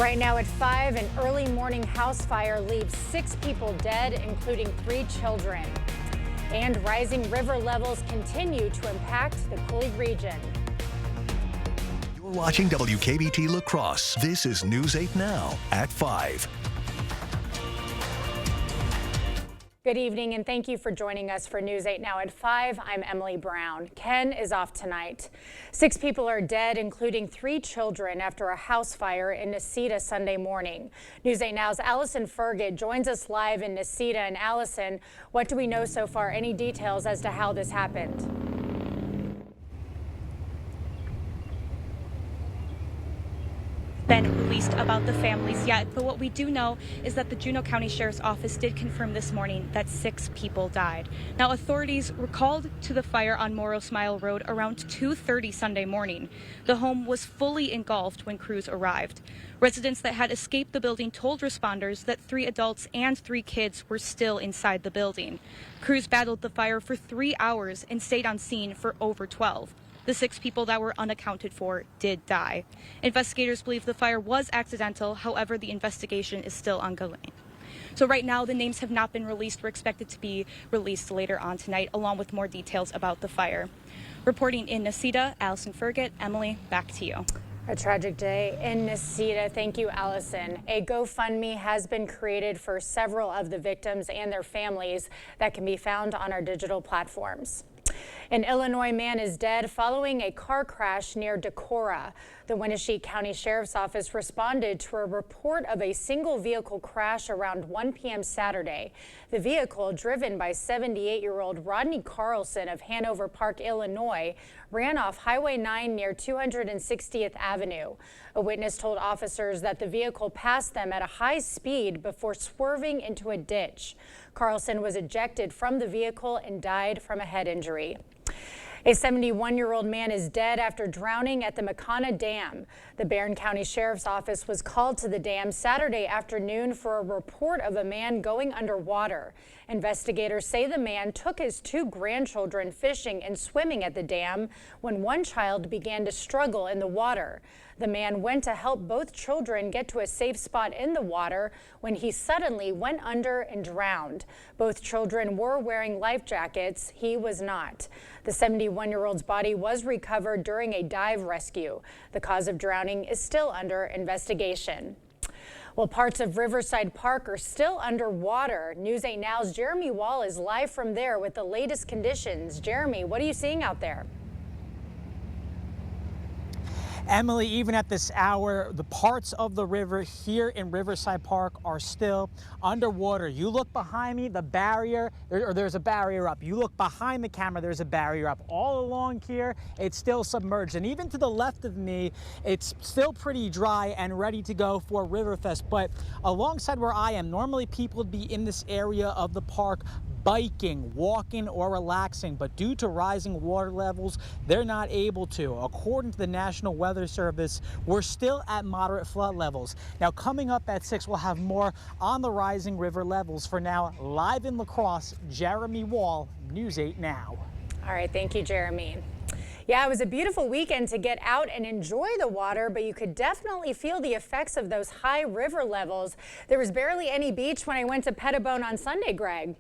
Right now at 5, an early morning house fire leaves 6 people dead, including 3 children. And rising river levels continue to impact the Coulee region. You're watching WKBT La Crosse. This is News 8 Now at 5. Good evening and thank you for joining us for News 8 Now at 5. I'm Emily Brown. Ken is off tonight. 6 people are dead, including 3 children, after a house fire in Necedah Sunday morning. News 8 Now's Allison Fergit joins us live in Necedah. And Allison, what do we know so far? Any details as to how this happened? Been released about the families yet, but what we do know is that the Juneau County Sheriff's Office did confirm this morning that 6 people died. Now, authorities were called to the fire on Morrow Smile Road around 2:30 Sunday morning. The home was fully engulfed when crews arrived. Residents that had escaped the building told responders that 3 adults and 3 kids were still inside the building. Crews battled the fire for 3 hours and stayed on scene for over 12. The 6 people that were unaccounted for did die. Investigators believe the fire was accidental. However, the investigation is still ongoing. So right now, the names have not been released. We're expected to be released later on tonight, along with more details about the fire. Reporting in Necedah, Allison Fergit. Emily, back to you. A tragic day in Necedah. Thank you, Allison. A GoFundMe has been created for several of the victims and their families that can be found on our digital platforms. An Illinois man is dead following a car crash near Decorah. The Wenatchee County Sheriff's Office responded to a report of a single vehicle crash around 1 p.m. Saturday. The vehicle, driven by 78-year-old Rodney Carlson of Hanover Park, Illinois, ran off Highway 9 near 260th Avenue. A witness told officers that the vehicle passed them at a high speed before swerving into a ditch. Carlson was ejected from the vehicle and died from a head injury. A 71-year-old man is dead after drowning at the Makana Dam. The Barron County Sheriff's Office was called to the dam Saturday afternoon for a report of a man going underwater. Investigators say the man took his 2 grandchildren fishing and swimming at the dam when one child began to struggle in the water. The man went to help both children get to a safe spot in the water when he suddenly went under and drowned. Both children were wearing life jackets. He was not. The 71-year-old's body was recovered during a dive rescue. The cause of drowning is still under investigation. Well, parts of Riverside Park are still underwater. News 8 Now's Jeremy Wall is live from there with the latest conditions. Jeremy, what are you seeing out there? Emily, even at this hour, the parts of the river here in Riverside Park are still underwater. You look behind me, the barrier, there's a barrier up. You look behind the camera, there's a barrier up. All along here, it's still submerged. And even to the left of me, it's still pretty dry and ready to go for Riverfest. But alongside where I am, normally people would be in this area of the park biking, walking, or relaxing, but due to rising water levels, they're not able to. According to the National Weather Service, we're still at moderate flood levels. Now, coming up at 6, we'll have more on the rising river levels. For now, live in La Crosse, Jeremy Wall, News 8 Now. All right, thank you, Jeremy. Yeah, it was a beautiful weekend to get out and enjoy the water, but you could definitely feel the effects of those high river levels. There was barely any beach when I went to Pettibone on Sunday, Greg.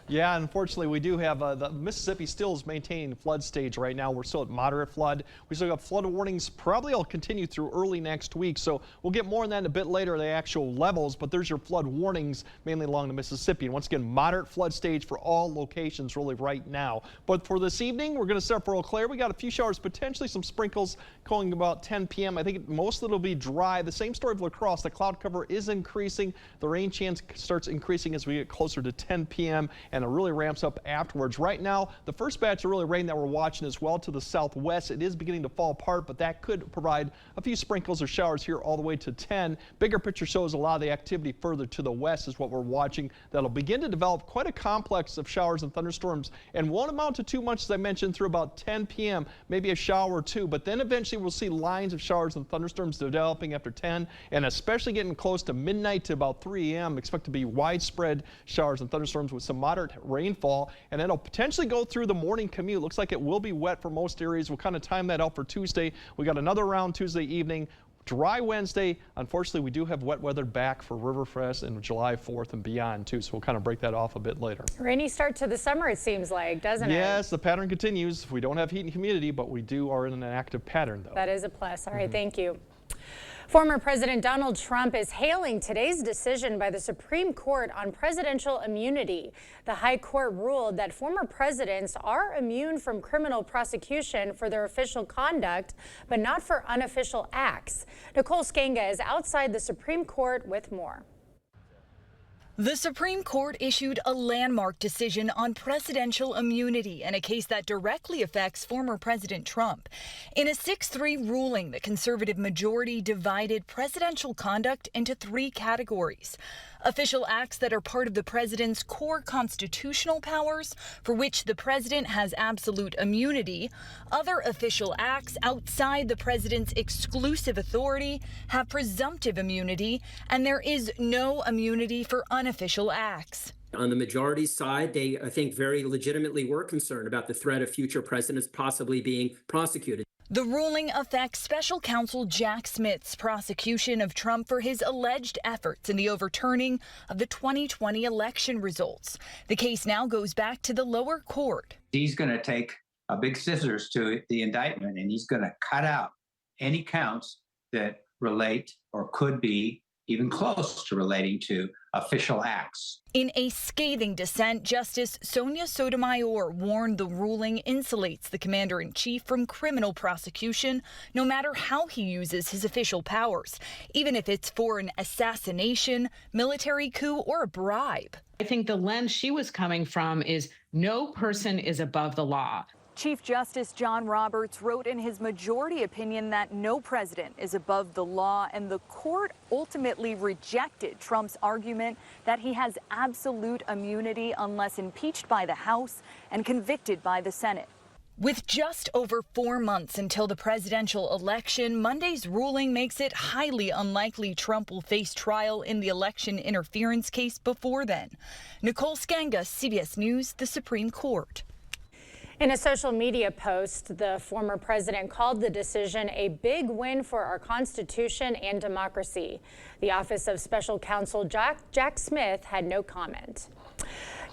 Yeah, unfortunately, we do have the Mississippi still is maintaining flood stage right now. We're still at moderate flood. We still got flood warnings. Probably will continue through early next week. So we'll get more on that a bit later, the actual levels. But there's your flood warnings mainly along the Mississippi. And once again, moderate flood stage for all locations really right now. But for this evening, we're going to start for Eau Claire. We got a few showers, potentially some sprinkles going about 10 p.m. I think most of it will be dry. The same story of La Crosse. The cloud cover is increasing. The rain chance starts increasing as we get closer to 10 p.m. and it really ramps up afterwards. Right now, the first batch of really rain that we're watching as well to the southwest, it is beginning to fall apart, but that could provide a few sprinkles or showers here all the way to 10. Bigger picture shows a lot of the activity further to the west is what we're watching. That'll begin to develop quite a complex of showers and thunderstorms and won't amount to too much, as I mentioned, through about 10 p.m., maybe a shower or 2, but then eventually we'll see lines of showers and thunderstorms developing after 10, and especially getting close to midnight to about 3 a.m. Expect to be widespread showers and thunderstorms with some moderate rainfall, and it'll potentially go through the morning commute. Looks like it will be wet for most areas. We'll kind of time that out for Tuesday. We got another round Tuesday evening. Dry Wednesday. Unfortunately, we do have wet weather back for Riverfest and July 4th and beyond too, so we'll kind of break that off a bit later. Rainy start to the summer, it seems like, doesn't it? Yes, the pattern continues. We don't have heat and humidity, but we are in an active pattern though. That is a plus. All right, thank you. Former President Donald Trump is hailing today's decision by the Supreme Court on presidential immunity. The High Court ruled that former presidents are immune from criminal prosecution for their official conduct, but not for unofficial acts. Nicole Sganga is outside the Supreme Court with more. The Supreme Court issued a landmark decision on presidential immunity in a case that directly affects former President Trump. In a 6-3 ruling, the conservative majority divided presidential conduct into 3 categories. Official acts that are part of the president's core constitutional powers, for which the president has absolute immunity. Other official acts outside the president's exclusive authority have presumptive immunity, and there is no immunity for unofficial acts. On the majority's side, they, I think, very legitimately were concerned about the threat of future presidents possibly being prosecuted. The ruling affects special counsel Jack Smith's prosecution of Trump for his alleged efforts in the overturning of the 2020 election results. The case now goes back to the lower court. He's going to take a big scissors to the indictment, and he's going to cut out any counts that relate or could be even close to relating to official acts. In a scathing dissent, Justice Sonia Sotomayor warned the ruling insulates the commander-in-chief from criminal prosecution, no matter how he uses his official powers, even if it's for an assassination, military coup, or a bribe. I think the lens she was coming from is no person is above the law. Chief Justice John Roberts wrote in his majority opinion that no president is above the law, and the court ultimately rejected Trump's argument that he has absolute immunity unless impeached by the House and convicted by the Senate. With just over 4 months until the presidential election, Monday's ruling makes it highly unlikely Trump will face trial in the election interference case before then. Nicole Sganga, CBS News, the Supreme Court. In a social media post, the former president called the decision a big win for our Constitution and democracy. The Office of Special Counsel Jack Smith had no comment.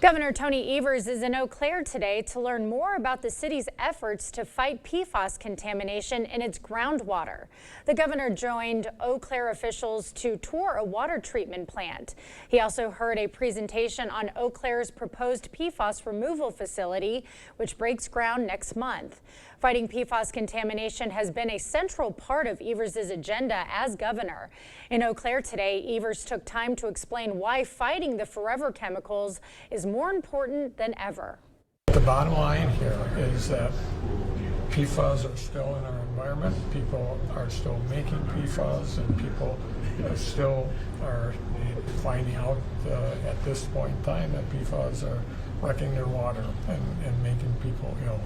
Governor Tony Evers is in Eau Claire today to learn more about the city's efforts to fight PFAS contamination in its groundwater. The governor joined Eau Claire officials to tour a water treatment plant. He also heard a presentation on Eau Claire's proposed PFAS removal facility, which breaks ground next month. Fighting PFAS contamination has been a central part of Evers' agenda as governor. In Eau Claire today, Evers took time to explain why fighting the forever chemicals is more important than ever. The bottom line here is that PFAS are still in our environment. People are still making PFAS, and people still are finding out at this point in time that PFAS are wrecking their water and making people ill.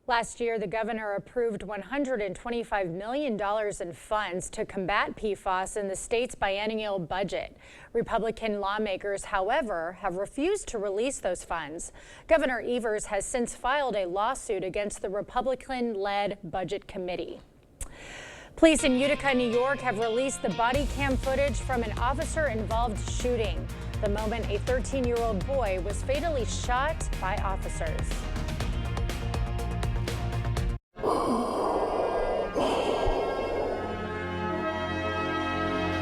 Last year, the governor approved $125 million in funds to combat PFAS in the state's biennial budget. Republican lawmakers, however, have refused to release those funds. Governor Evers has since filed a lawsuit against the Republican-led Budget Committee. Police in Utica, New York have released the body cam footage from an officer-involved shooting. The moment a 13-year-old boy was fatally shot by officers.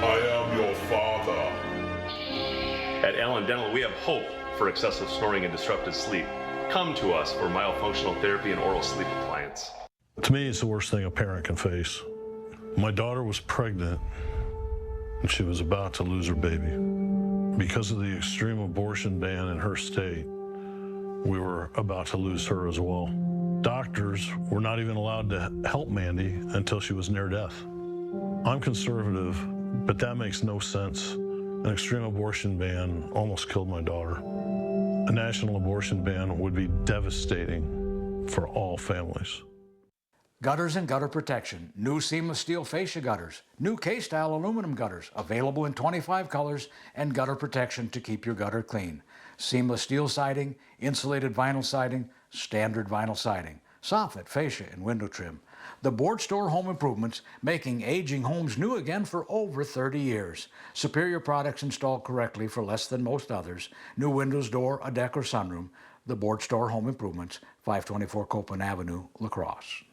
I am your father. At Allen Dental, we have hope for excessive snoring and disrupted sleep. Come to us for myofunctional therapy and oral sleep appliance. To me, it's the worst thing a parent can face. My daughter was pregnant, and she was about to lose her baby. Because of the extreme abortion ban in her state, we were about to lose her as well. Doctors were not even allowed to help Mandy until she was near death. I'm conservative, but that makes no sense. An extreme abortion ban almost killed my daughter. A national abortion ban would be devastating for all families. Gutters and gutter protection. New seamless steel fascia gutters. New K-style aluminum gutters. Available in 25 colors, and gutter protection to keep your gutter clean. Seamless steel siding, insulated vinyl siding, standard vinyl siding. soffit, fascia, and window trim. The Board Store Home Improvements, making aging homes new again for over 30 years. Superior products installed correctly for less than most others. New windows, door, a deck, or sunroom. The Board Store Home Improvements, 524 Copeland Avenue, La Crosse.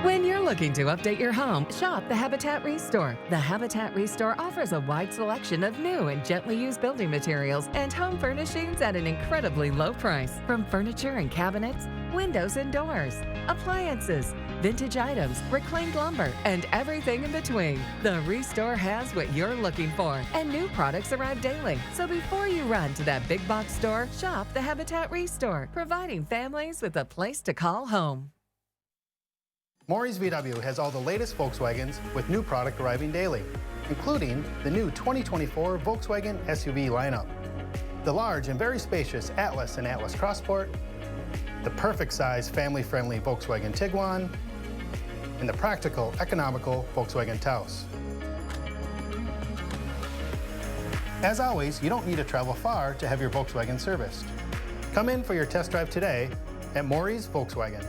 When you're looking to update your home, shop the Habitat Restore. The Habitat Restore offers a wide selection of new and gently used building materials and home furnishings at an incredibly low price. From furniture and cabinets, windows and doors, appliances, vintage items, reclaimed lumber, and everything in between. The Restore has what you're looking for, and new products arrive daily. So before you run to that big box store, shop the Habitat Restore, providing families with a place to call home. Maury's VW has all the latest Volkswagens with new product arriving daily, including the new 2024 Volkswagen SUV lineup, the large and very spacious Atlas and Atlas Crossport, the perfect size family-friendly Volkswagen Tiguan, and the practical, economical Volkswagen Taos. As always, you don't need to travel far to have your Volkswagen serviced. Come in for your test drive today at Maury's Volkswagen.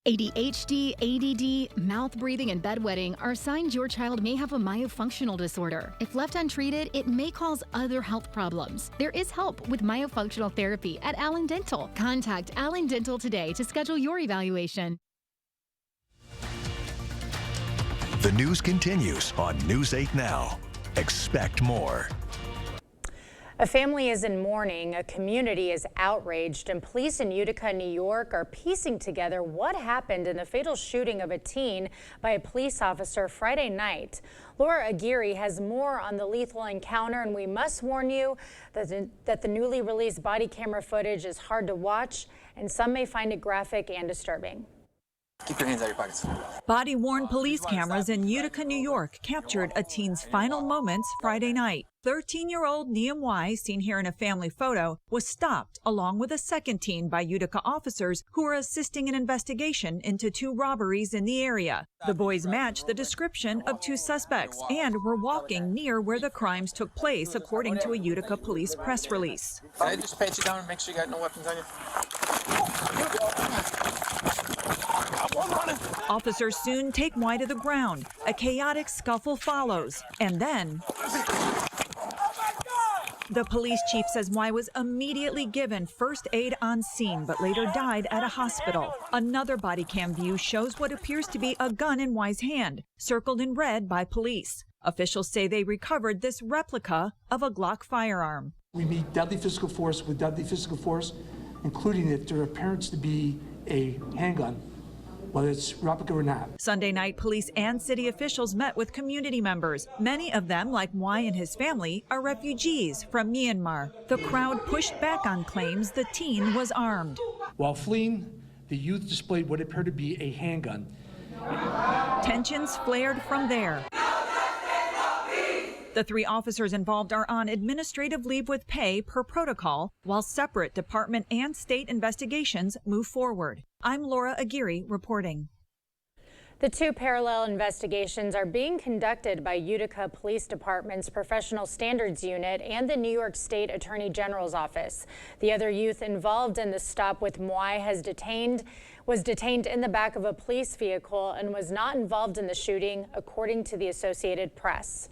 ADHD, ADD, mouth breathing, and bedwetting are signs your child may have a myofunctional disorder. If left untreated, it may cause other health problems. There is help with myofunctional therapy at Allen Dental. Contact Allen Dental today to schedule your evaluation. The news continues on News 8 Now. Expect more. A family is in mourning, a community is outraged, and police in Utica, New York are piecing together what happened in the fatal shooting of a teen by a police officer Friday night. Laura Aguirre has more on the lethal encounter, and we must warn you that the newly released body camera footage is hard to watch, and some may find it graphic and disturbing. Keep your hands out of your pockets. Body-worn police cameras in Utica, New York captured a teen's final moments Friday night. 13-year-old Niam Y, seen here in a family photo, was stopped along with a second teen by Utica officers who were assisting an investigation into 2 robberies in the area. The boys matched the description of 2 suspects and were walking near where the crimes took place, according to a Utica police press release. Can I just pat you down and make sure you got no weapons on you? Officers soon take Y to the ground. A chaotic scuffle follows, and then the police chief says Y was immediately given first aid on scene, but later died at a hospital. Another body cam view shows what appears to be a gun in Y's hand, circled in red by police. Officials say they recovered this replica of a Glock firearm. We meet deadly physical force with deadly physical force, including if there appears to be a handgun, whether it's replica or not. Sunday night, police and city officials met with community members. Many of them, like Y and his family, are refugees from Myanmar. The crowd pushed back on claims the teen was armed. While fleeing, the youth displayed what appeared to be a handgun. Tensions flared from there. The 3 officers involved are on administrative leave with pay per protocol, while separate department and state investigations move forward. I'm Laura Aguirre reporting. The 2 parallel investigations are being conducted by Utica Police Department's Professional Standards Unit and the New York State Attorney General's Office. The other youth involved in the stop with Mwai was detained in the back of a police vehicle and was not involved in the shooting, according to the Associated Press.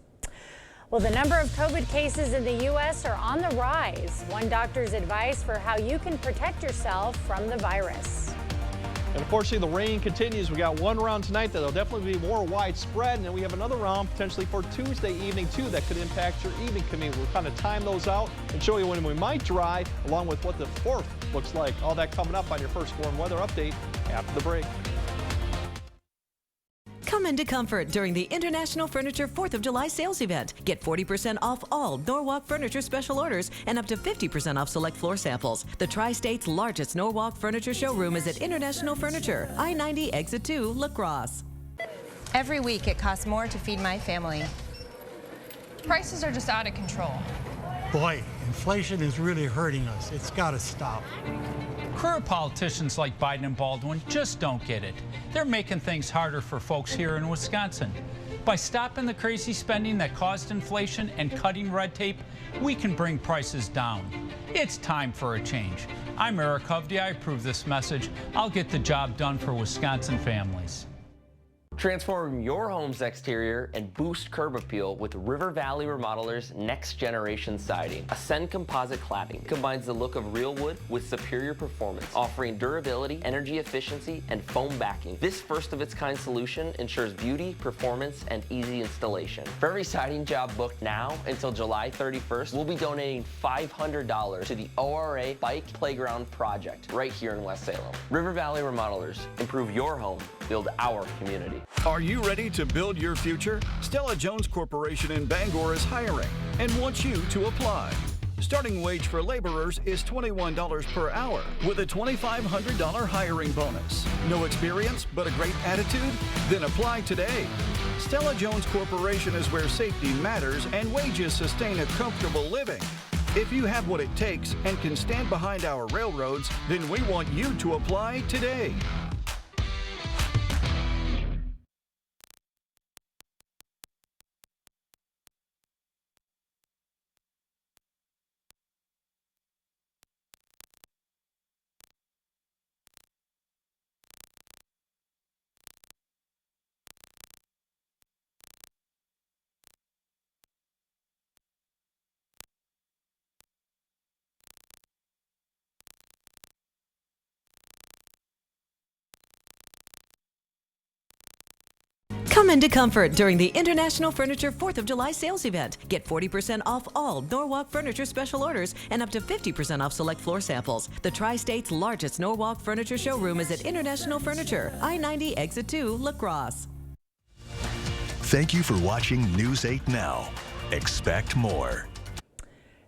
Well, the number of COVID cases in the U.S. are on the rise. One doctor's advice for how you can protect yourself from the virus. And unfortunately, the rain continues. We got one round tonight that'll definitely be more widespread, and then we have another round potentially for Tuesday evening too that could impact your evening commute. We'll kind of time those out and show you when we might dry, along with what the 4th looks like. All that coming up on your first warm weather update after the break. Come into Comfort during the International Furniture 4th of July sales event. Get 40% off all Norwalk Furniture special orders and up to 50% off select floor samples. The Tri-State's largest Norwalk Furniture showroom is at International Furniture, I-90 Exit 2, La Crosse. Every week it costs more to feed my family. Prices are just out of control. Boy, inflation is really hurting us. It's got to stop. Career politicians like Biden and Baldwin just don't get it. They're making things harder for folks here in Wisconsin. By stopping the crazy spending that caused inflation and cutting red tape, we can bring prices down. It's time for a change. I'm Eric Hovde. I approve this message. I'll get the job done for Wisconsin families. Transform your home's exterior and boost curb appeal with River Valley Remodelers Next Generation Siding. Ascend Composite Cladding combines the look of real wood with superior performance, offering durability, energy efficiency, and foam backing. This first-of-its-kind solution ensures beauty, performance, and easy installation. For every siding job booked now until July 31st, we'll be donating $500 to the ORA Bike Playground Project right here in West Salem. River Valley Remodelers. Improve your home. Build our community. Are you ready to build your future? Stella Jones Corporation in Bangor is hiring and wants you to apply. Starting wage for laborers is $21 per hour with a $2,500 hiring bonus. No experience but a great attitude? Then apply today. Stella Jones Corporation is where safety matters and wages sustain a comfortable living. If you have what it takes and can stand behind our railroads, then we want you to apply today. Come into comfort during the International Furniture 4th of July sales event. Get 40% off all Norwalk Furniture special orders and up to 50% off select floor samples. The Tri-State's largest Norwalk Furniture showroom is at International Furniture, I-90 Exit 2, La Crosse. Thank you for watching News 8 Now. Expect more.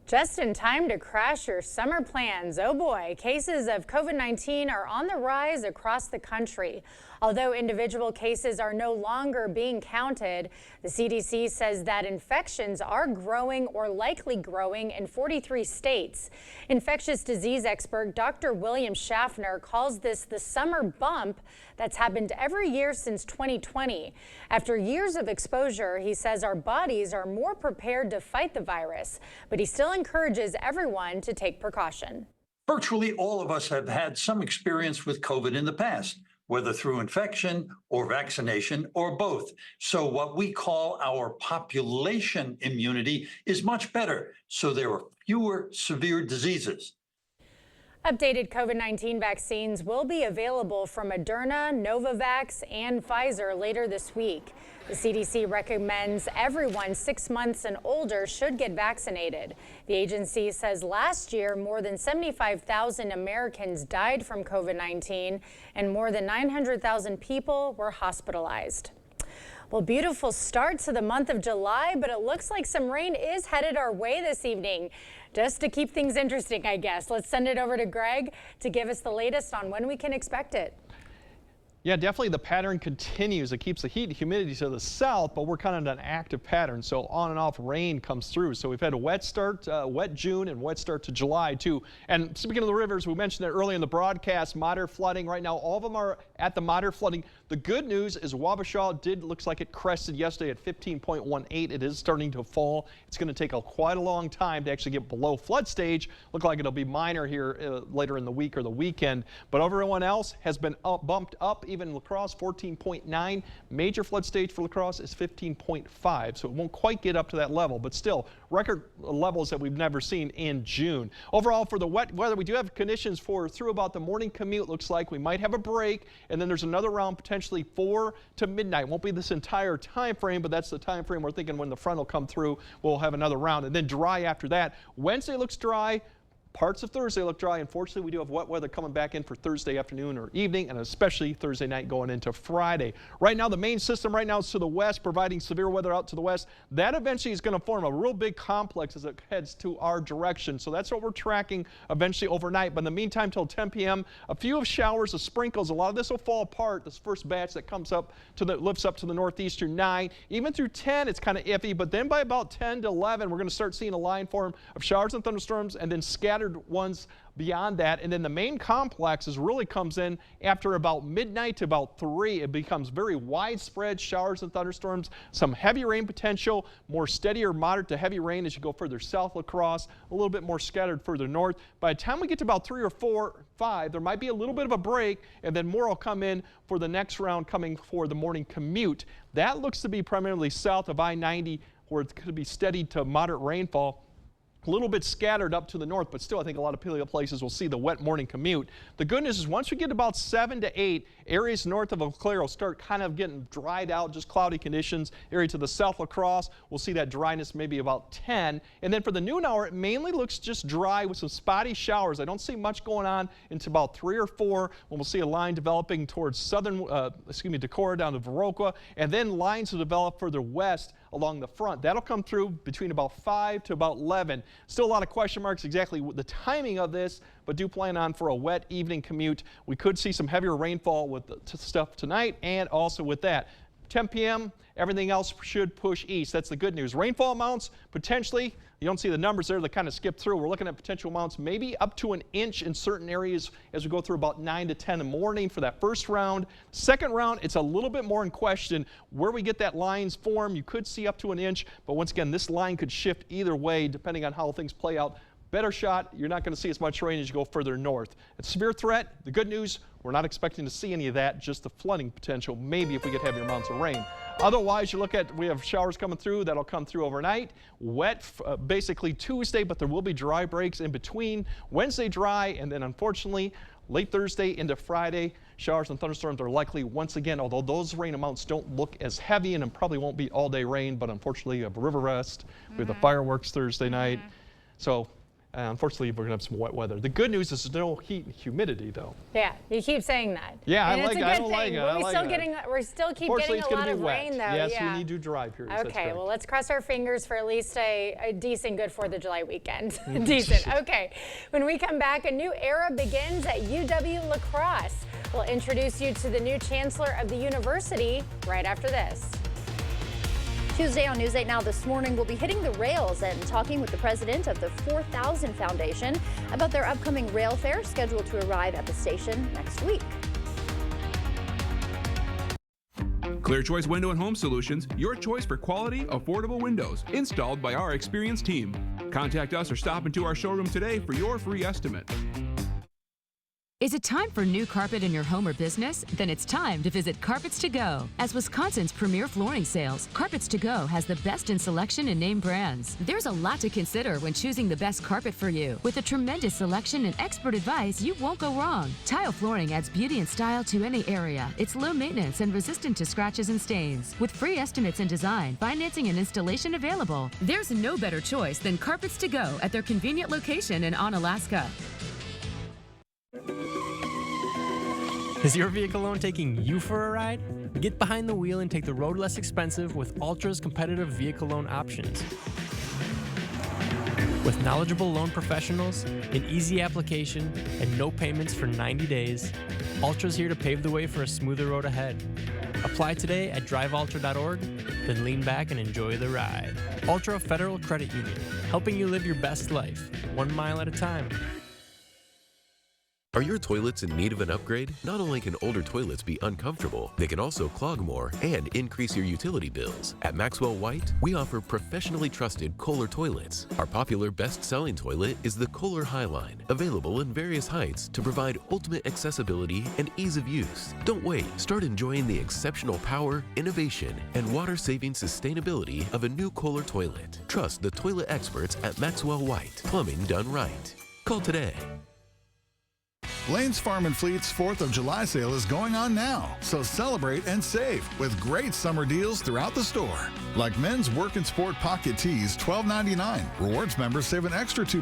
Just in time to crash your summer plans. Oh boy, cases of COVID-19 are on the rise across the country. Although individual cases are no longer being counted, the CDC says that infections are growing or likely growing in 43 states. Infectious disease expert Dr. William Schaffner calls this the summer bump that's happened every year since 2020. After years of exposure, he says our bodies are more prepared to fight the virus, but he still encourages everyone to take precaution. Virtually all of us have had some experience with COVID in the past, whether through infection or vaccination or both. So what we call our population immunity is much better, so there are fewer severe diseases. Updated COVID-19 vaccines will be available from Moderna, Novavax, and Pfizer later this week. The CDC recommends everyone 6 months and older should get vaccinated. The agency says last year more than 75,000 Americans died from COVID-19 and more than 900,000 people were hospitalized. Well, beautiful start to the month of July, but it looks like some rain is headed our way this evening. Just to keep things interesting, I guess. Let's send it over to Greg to give us the latest on when we can expect it. Yeah, definitely the pattern continues. It keeps the heat and humidity to the south, but we're kind of in an active pattern. So on and off rain comes through. So we've had a wet start, wet June and wet start to July too. And speaking of the rivers, we mentioned it earlier in the broadcast, moderate flooding. Right now, all of them are at the moderate flooding. The good news is Wabasha looks like it crested yesterday at 15.18. It is starting to fall. It's going to take quite a long time to actually get below flood stage. Look like it'll be minor here later in the week or the weekend. But everyone else has been bumped up. Even La Crosse, 14.9. Major flood stage for La Crosse is 15.5. So it won't quite get up to that level, but still record levels that we've never seen in June. Overall, for the wet weather, we do have conditions through about the morning commute. Looks like we might have a break, and then there's another round potentially 4 to midnight. Won't be this entire time frame, but that's the time frame we're thinking when the front will come through. We'll have another round, and then dry after that. Wednesday looks dry. Parts of Thursday look dry. Unfortunately, we do have wet weather coming back in for Thursday afternoon or evening, and especially Thursday night going into Friday. Right now, the main system right now is to the west, providing severe weather out to the west. That eventually is going to form a real big complex as it heads to our direction. So that's what we're tracking eventually overnight. But in the meantime, till 10 p.m., a few of showers of sprinkles. A lot of this will fall apart. This first batch that comes up lifts up to the northeastern 9. Even through 10, it's kind of iffy. But then by about 10 to 11, we're going to start seeing a line form of showers and thunderstorms, and then scattered scattered ones beyond that. And then the main complex really comes in after about midnight to about 3. It becomes very widespread showers and thunderstorms, some heavy rain potential, more steady or moderate to heavy rain as you go further south across, a little bit more scattered further north. By the time we get to about 3 or 4 or 5, there might be a little bit of a break, and then more will come in for the next round coming for the morning commute. That looks to be primarily south of I-90, where it could be steady to moderate rainfall. A little bit scattered up to the north, but still I think a lot of places will see the wet morning commute. The good news is once we get about 7 to 8, areas north of Eau Claire will start kind of getting dried out, just cloudy conditions. Area to the south La Crosse, we'll see that dryness maybe about 10. And then for the noon hour, it mainly looks just dry with some spotty showers. I don't see much going on until about 3 or 4 when we'll see a line developing towards southern, Decorah down to Viroqua, and then lines will develop further west along the front. That'll come through between about 5 to about 11. Still a lot of question marks exactly the timing of this, but do plan on for a wet evening commute. We could see some heavier rainfall with the stuff tonight and also with that. 10 p.m., everything else should push east. That's the good news. Rainfall amounts, potentially, you don't see the numbers there, they kind of skip through. We're looking at potential amounts maybe up to an inch in certain areas as we go through about 9 to 10 in the morning for that first round. Second round, it's a little bit more in question. Where we get that lines form, you could see up to an inch, but once again, this line could shift either way depending on how things play out. Better shot, you're not going to see as much rain as you go further north. It's a severe threat. The good news, we're not expecting to see any of that, just the flooding potential, maybe if we get heavy amounts of rain. Otherwise, you look at, we have showers coming through, that'll come through overnight. Wet basically Tuesday, but there will be dry breaks in between. Wednesday dry, and then unfortunately, late Thursday into Friday, showers and thunderstorms are likely once again, although those rain amounts don't look as heavy and probably won't be all day rain, but unfortunately you have river rest, we have the fireworks Thursday night. So unfortunately, we're going to have some wet weather. The good news is there's no heat and humidity, though. Yeah, you keep saying that. Yeah, and I like it. I don't like it. But we still keep getting a lot of rain, though. Yes, yeah. we need to dry periods. Okay, well, let's cross our fingers for at least a decent good 4th of July weekend. Decent. Okay. When we come back, a new era begins at UW-La Crosse. We'll introduce you to the new chancellor of the university right after this. Tuesday on News 8 Now this morning, we'll be hitting the rails and talking with the president of the 4000 Foundation about their upcoming rail fair scheduled to arrive at the station next week. Clear Choice Window and Home Solutions, your choice for quality, affordable windows installed by our experienced team. Contact us or stop into our showroom today for your free estimate. Is it time for new carpet in your home or business? Then it's time to visit Carpets to Go. As Wisconsin's premier flooring sales, Carpets to Go has the best in selection and name brands. There's a lot to consider when choosing the best carpet for you. With a tremendous selection and expert advice, you won't go wrong. Tile flooring adds beauty and style to any area. It's low maintenance and resistant to scratches and stains. With free estimates and design, financing and installation available, there's no better choice than Carpets to Go at their convenient location in Onalaska. Is your vehicle loan taking you for a ride? Get behind the wheel and take the road less expensive with Ultra's competitive vehicle loan options. With knowledgeable loan professionals, an easy application, and no payments for 90 days, Ultra's here to pave the way for a smoother road ahead. Apply today at driveultra.org, then lean back and enjoy the ride. Ultra Federal Credit Union, helping you live your best life, 1 mile at a time. Are your toilets in need of an upgrade? Not only can older toilets be uncomfortable, they can also clog more and increase your utility bills. At Maxwell White, we offer professionally trusted Kohler toilets. Our popular best-selling toilet is the Kohler Highline, available in various heights to provide ultimate accessibility and ease of use. Don't wait. Start enjoying the exceptional power, innovation, and water-saving sustainability of a new Kohler toilet. Trust the toilet experts at Maxwell White. Plumbing done right. Call today. Lane's Farm and Fleet's 4th of July sale is going on now, so celebrate and save with great summer deals throughout the store. Like men's work and sport pocket tees, $12.99. Rewards members save an extra $2.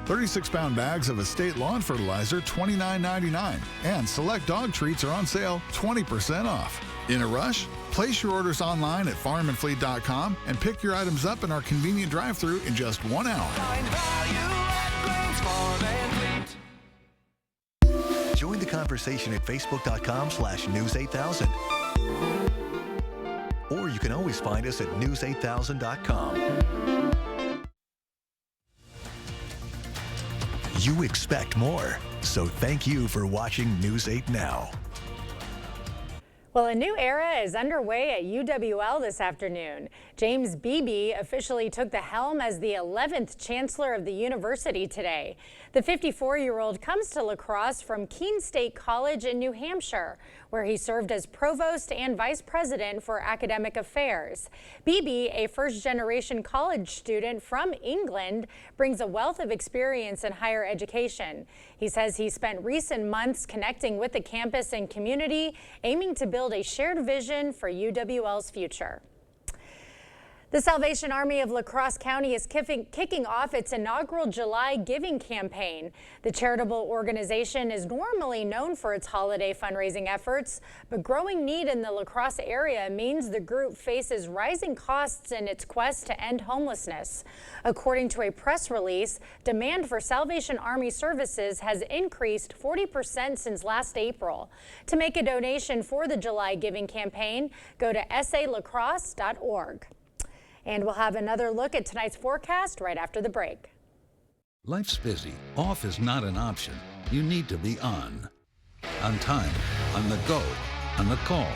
36-pound bags of Estate Lawn Fertilizer, $29.99. And select dog treats are on sale, 20% off. In a rush? Place your orders online at farmandfleet.com and pick your items up in our convenient drive-thru in just 1 hour. Join the conversation at facebook.com/news8000. Or you can always find us at news8000.com. You expect more. So thank you for watching News 8 Now. Well, a new era is underway at UWL this afternoon. James Beebe officially took the helm as the 11th chancellor of the university today. The 54-year-old comes to La Crosse from Keene State College in New Hampshire, where he served as provost and vice president for academic affairs. Beebe, a first-generation college student from England, brings a wealth of experience in higher education. He says he spent recent months connecting with the campus and community, aiming to build a shared vision for UWL's future. The Salvation Army of La Crosse County is kicking off its inaugural July Giving campaign. The charitable organization is normally known for its holiday fundraising efforts, but growing need in the La Crosse area means the group faces rising costs in its quest to end homelessness. According to a press release, demand for Salvation Army services has increased 40% since last April. To make a donation for the July Giving campaign, go to salacrosse.org. And we'll have another look at tonight's forecast right after the break. Life's busy. Off is not an option. You need to be on. On time, on the go, on the call,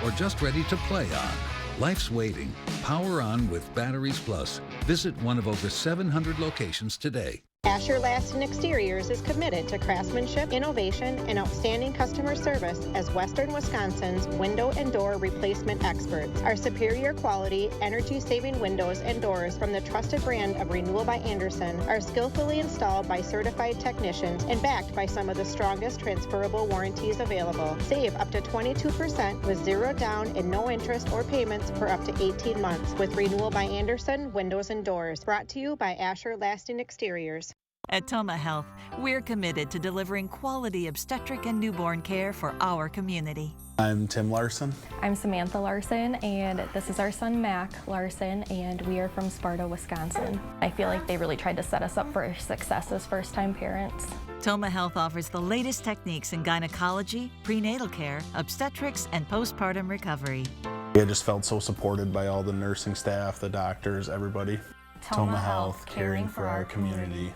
or just ready to play on. Life's waiting. Power on with Batteries Plus. Visit one of over 700 locations today. Asher Laston Exteriors is committed to craftsmanship, innovation, and outstanding customer service as Western Wisconsin's window and door replacement experts. Our superior quality, energy-saving windows and doors from the trusted brand of Renewal by Andersen are skillfully installed by certified technicians and backed by some of the strongest transferable warranties available. Save up to 22% with zero down and no interest or payments for up to 18 months with Renewal by Andersen Windows and Doors. Brought to you by Asher Laston Exteriors. At Toma Health, we're committed to delivering quality obstetric and newborn care for our community. I'm Tim Larson. I'm Samantha Larson, and this is our son Mac Larson, and we are from Sparta, Wisconsin. I feel like they really tried to set us up for success as first-time parents. Toma Health offers the latest techniques in gynecology, prenatal care, obstetrics, and postpartum recovery. I just felt so supported by all the nursing staff, the doctors, everybody. Toma Health, caring for our community.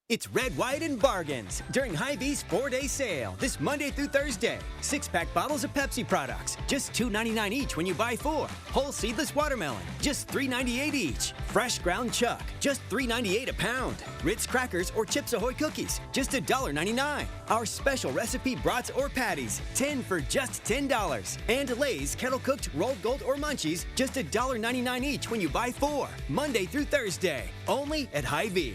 It's Red, White, and Bargains during Hy-Vee's 4-day sale this Monday through Thursday. 6-pack bottles of Pepsi products, just $2.99 each when you buy 4. Whole seedless watermelon, just $3.98 each. Fresh ground chuck, just $3.98 a pound. Ritz crackers or Chips Ahoy cookies, just $1.99. Our special recipe brats or patties, 10 for just $10. And Lay's kettle cooked rolled gold or munchies, just $1.99 each when you buy 4. Monday through Thursday, only at Hy-Vee.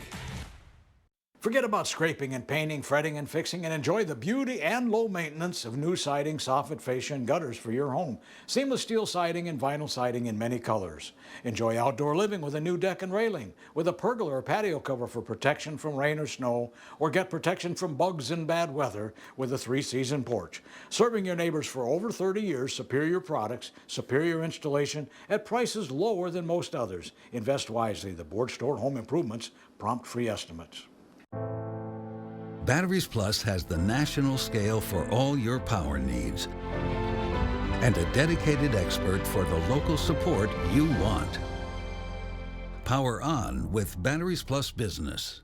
Forget about scraping and painting, fretting and fixing, and enjoy the beauty and low maintenance of new siding, soffit, fascia, and gutters for your home. Seamless steel siding and vinyl siding in many colors. Enjoy outdoor living with a new deck and railing, with a pergola or patio cover for protection from rain or snow, or get protection from bugs and bad weather with a 3-season porch. Serving your neighbors for over 30 years, superior products, superior installation, at prices lower than most others. Invest wisely. The Board Store Home Improvements prompt free estimates. Batteries Plus has the national scale for all your power needs and a dedicated expert for the local support you want. Power on with Batteries Plus Business.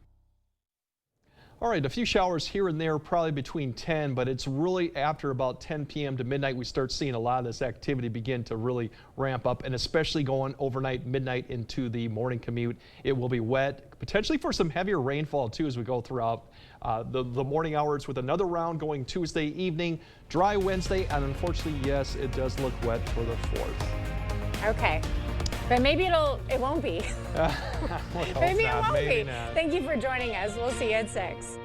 All right, a few showers here and there, probably between 10, but it's really after about 10 p.m. to midnight we start seeing a lot of this activity begin to really ramp up, and especially going overnight, midnight into the morning commute. It will be wet, potentially for some heavier rainfall too as we go throughout the morning hours, with another round going Tuesday evening, dry Wednesday, and unfortunately, yes, it does look wet for the 4th. Okay. But maybe it won't be. Well, maybe it won't maybe be. not. Thank you for joining us. We'll see you at 6.